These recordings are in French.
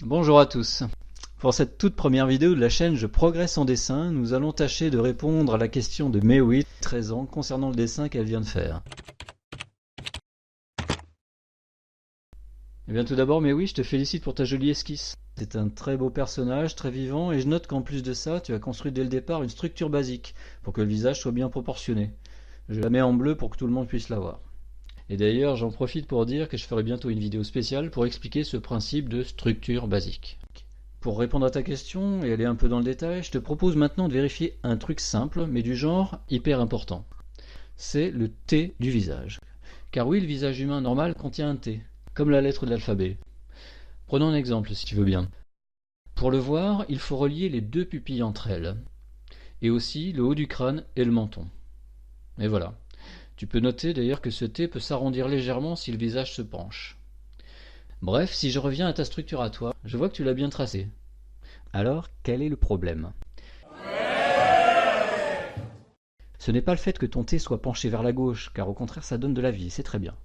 Bonjour à tous. Pour cette toute première vidéo de la chaîne Je progresse en dessin, nous allons tâcher de répondre à la question de Mewi, 13 ans, concernant le dessin qu'elle vient de faire. Eh bien tout d'abord Mewi, je te félicite pour ta jolie esquisse. C'est un très beau personnage, très vivant, et je note qu'en plus de ça, tu as construit dès le départ une structure basique, pour que le visage soit bien proportionné. Je la mets en bleu pour que tout le monde puisse la voir. Et d'ailleurs, j'en profite pour dire que je ferai bientôt une vidéo spéciale pour expliquer ce principe de structure basique. Pour répondre à ta question et aller un peu dans le détail, je te propose maintenant de vérifier un truc simple, mais du genre hyper important. C'est le T du visage. Car oui, le visage humain normal contient un T, comme la lettre de l'alphabet. Prenons un exemple si tu veux bien. Pour le voir, il faut relier les deux pupilles entre elles, et aussi le haut du crâne et le menton. Et voilà. Tu peux noter d'ailleurs que ce T peut s'arrondir légèrement si le visage se penche. Bref, si je reviens à ta structure à toi, je vois que tu l'as bien tracée. Alors, quel est le problème? Ce n'est pas le fait que ton T soit penché vers la gauche, car au contraire ça donne de la vie, c'est très bien.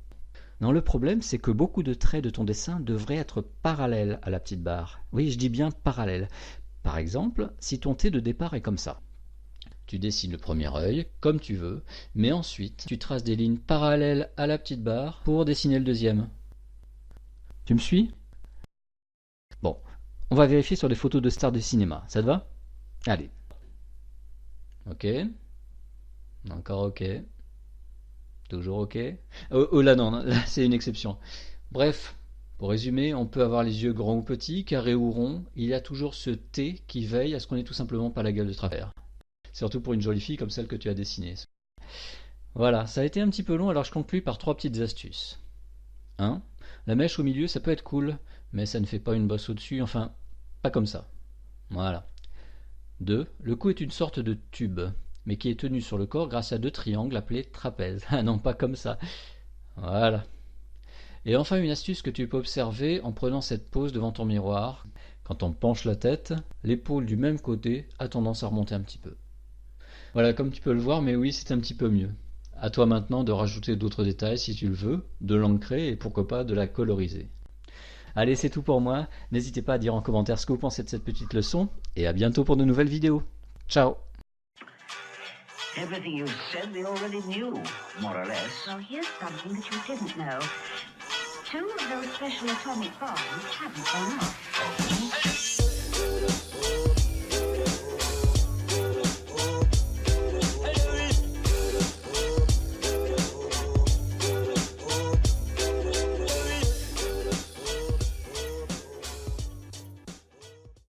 Non, le problème c'est que beaucoup de traits de ton dessin devraient être parallèles à la petite barre. Oui, je dis bien parallèles. Par exemple, si ton T de départ est comme ça. Tu dessines le premier œil, comme tu veux, mais ensuite tu traces des lignes parallèles à la petite barre pour dessiner le deuxième. Tu me suis? Bon, on va vérifier sur des photos de stars de cinéma, ça te va? Allez. Ok. Encore ok. Toujours ok. Oh là non, là c'est une exception. Bref, pour résumer, on peut avoir les yeux grands ou petits, carrés ou ronds, il y a toujours ce T qui veille à ce qu'on ait tout simplement pas la gueule de travers. Surtout pour une jolie fille comme celle que tu as dessinée. Voilà, ça a été un petit peu long, alors je conclue par 3 petites astuces. 1. La mèche au milieu, ça peut être cool, mais ça ne fait pas une bosse au-dessus, enfin, pas comme ça. Voilà. 2. Le cou est une sorte de tube, mais qui est tenu sur le corps grâce à 2 triangles appelés trapèzes. Ah non, pas comme ça. Voilà. Et enfin, une astuce que tu peux observer en prenant cette pose devant ton miroir. Quand on penche la tête, l'épaule du même côté a tendance à remonter un petit peu. Voilà, comme tu peux le voir, mais oui, c'est un petit peu mieux. À toi maintenant de rajouter d'autres détails si tu le veux, de l'ancrer et pourquoi pas de la coloriser. Allez, c'est tout pour moi. N'hésitez pas à dire en commentaire ce que vous pensez de cette petite leçon et à bientôt pour de nouvelles vidéos. Ciao! Everything you said they already knew, more or less. Well, here's something that you didn't know. 2 of those special atomic bombs haven't gone off.